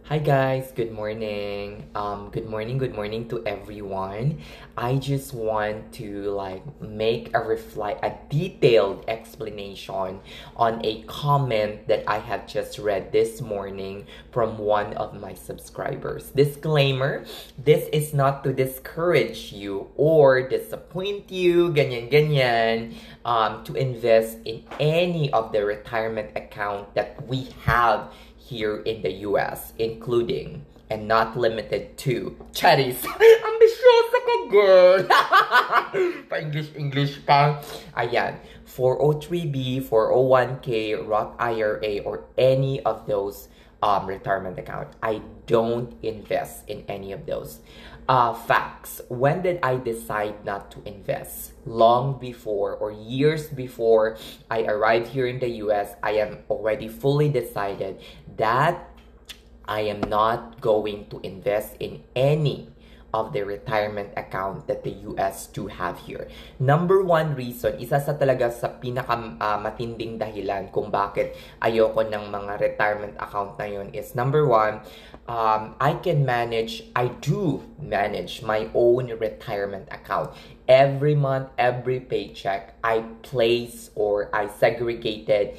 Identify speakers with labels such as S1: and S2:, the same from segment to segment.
S1: Hi guys, good morning. Good morning to everyone. I just want to make a detailed explanation on a comment that I have just read this morning from one of my subscribers. Disclaimer, this is not to discourage you or disappoint you, ganyan, to invest in any of the retirement account that we have here in the US, including and not limited to Charis. Ambisyosa ko, girl! Pa-English pa. Ayan, 403B, 401k, Roth IRA, or any of those retirement account. I don't invest in any of those. Facts. When did I decide not to invest? Long before or years before I arrived here in the US, I am already fully decided that I am not going to invest in any of the retirement account that the US do have here. Number one reason, isa sa talaga sa matinding dahilan kung bakit ayoko ng mga retirement account na yun is number one, I do manage my own retirement account. Every month, every paycheck, I place or I segregated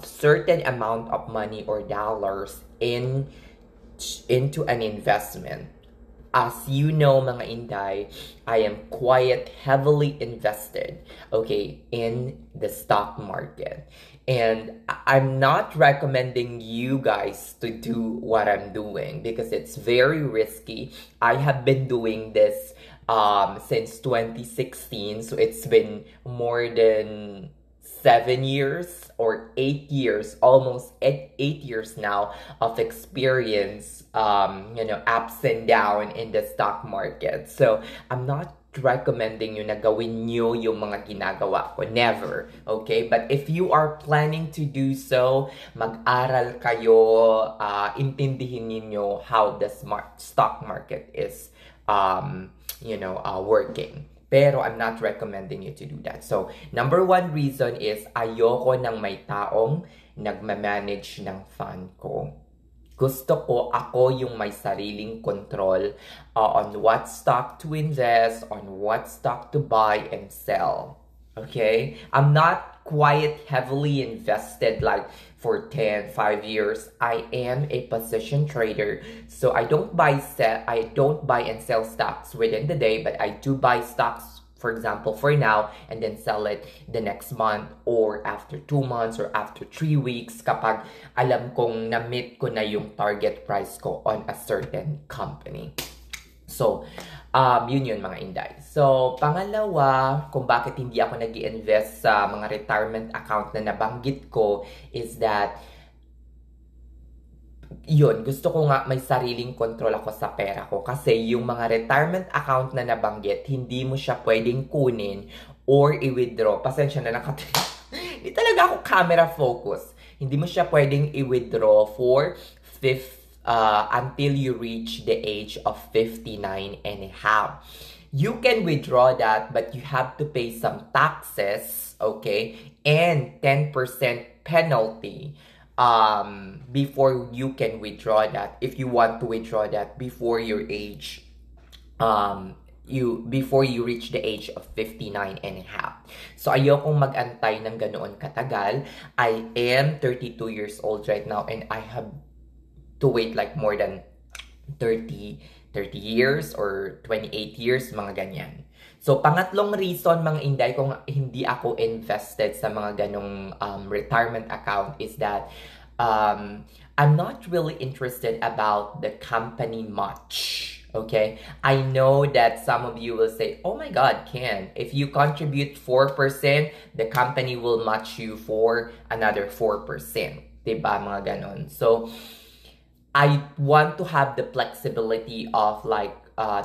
S1: certain amount of money or dollars into an investment. As you know, mga Inday, I am quite heavily invested, okay, in the stock market. And I'm not recommending you guys to do what I'm doing because it's very risky. I have been doing this since 2016, so it's been more than 7 years or 8 years, almost 8 years now of experience, ups and down in the stock market. So I'm not recommending you na gawin nyo yung mga ginagawa ko. Never. Okay? But if you are planning to do so, mag-aral kayo, intindihin niyo how the stock market is, working. Pero I'm not recommending you to do that. So, number one reason is ayoko ng may taong nagmamanage ng fund ko. Gusto ko ako yung may sariling control on what stock to invest, on what stock to buy and sell. Okay? I'm not quite heavily invested for 5 years. I am a position trader. So I don't buy and sell stocks within the day, but I do buy stocks, for example, for now, and then sell it the next month or after 2 months or after 3 weeks kapag alam kong na-meet ko na yung target price ko on a certain company. So, yun mga Inday. So, pangalawa, kung bakit hindi ako nag-i-invest sa mga retirement account na nabanggit ko is that gusto ko nga may sariling control ako sa pera ko kasi yung mga retirement account na nabanggit, hindi mo siya pwedeng kunin or i-withdraw. Pasensya na lang hindi talaga ako camera focus. Hindi mo siya pwedeng i-withdraw for until you reach the age of 59 and a half. You can withdraw that, but you have to pay some taxes, okay, and 10% penalty before you can withdraw that if you want to withdraw that before your age before you reach the age of 59 and a half. So ayokong mag-antay ng ganoon katagal. I am 32 years old right now and I have to wait more than 30 years or 28 years, mga ganyan. So, pangatlong reason, mga Inday, kung hindi ako invested sa mga ganong retirement account is that I'm not really interested about the company much. Okay? I know that some of you will say, oh my God, Ken, if you contribute 4%, the company will match you for another 4%. Diba, mga ganon. So, I want to have the flexibility of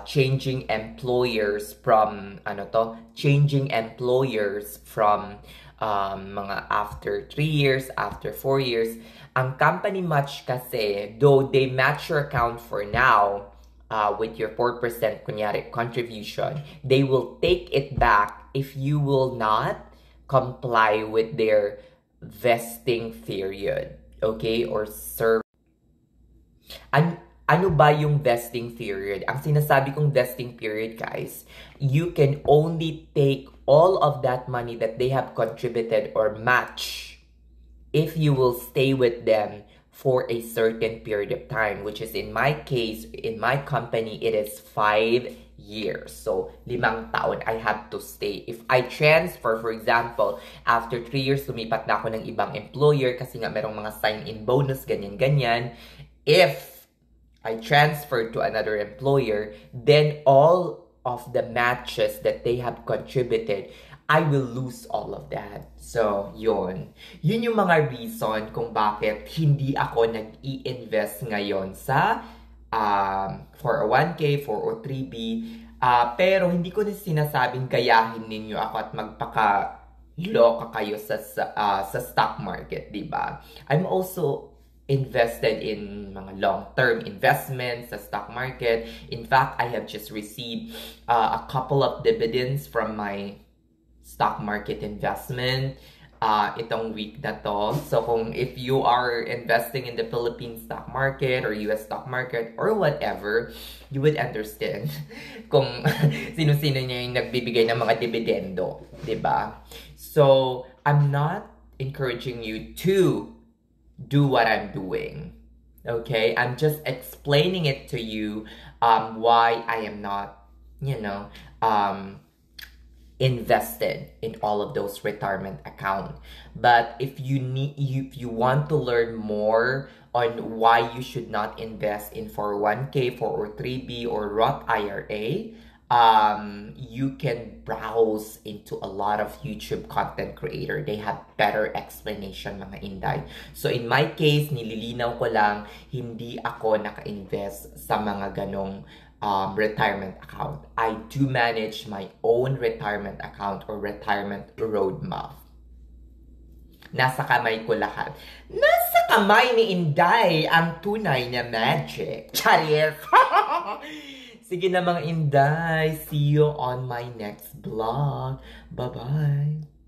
S1: changing employers from mga after 3 years, after 4 years. Ang company match kasi, though they match your account for now with your 4% kunyari contribution, they will take it back if you will not comply with their vesting period, okay, or serve. Ano ba yung vesting period? Ang sinasabi kong vesting period, guys, you can only take all of that money that they have contributed or match if you will stay with them for a certain period of time, which is in my case, in my company, it is 5 years. So, 5 taon, I have to stay. If I transfer, for example, after 3 years, lumipat na ako ng ibang employer kasi nga merong mga sign-in bonus, ganyan-ganyan. If I transferred to another employer, then all of the matches that they have contributed, I will lose all of that. So, yun. Yun yung mga reason kung bakit hindi ako nag-i-invest ngayon sa 401k, 403b. Pero hindi ko na sinasabing gayahin ninyo ako at magpaka-loka kayo sa stock market, di ba? I'm also invested in mga long-term investments sa stock market. In fact, I have just received a couple of dividends from my stock market investment itong week na to. So kung if you are investing in the Philippine stock market or US stock market or whatever, you would understand kung sino-sino niya yung nagbibigay ng mga dividendo, 'di ba? So, I'm not encouraging you to do what I'm doing. Okay? I'm just explaining it to you why I am not, invested in all of those retirement account. But if you want to learn more on why you should not invest in 401k, 403b, or Roth IRA, you can browse into a lot of YouTube content creator. They have better explanation, mga Inday. So in my case, nililinaw ko lang, hindi ako naka-invest sa mga ganong retirement account. I do manage my own retirement account or retirement roadmap. Nasa kamay ko lahat. Nasa kamay ni Inday ang tunay na magic. Charis! Sige na mga Inday. See you on my next vlog. Bye-bye.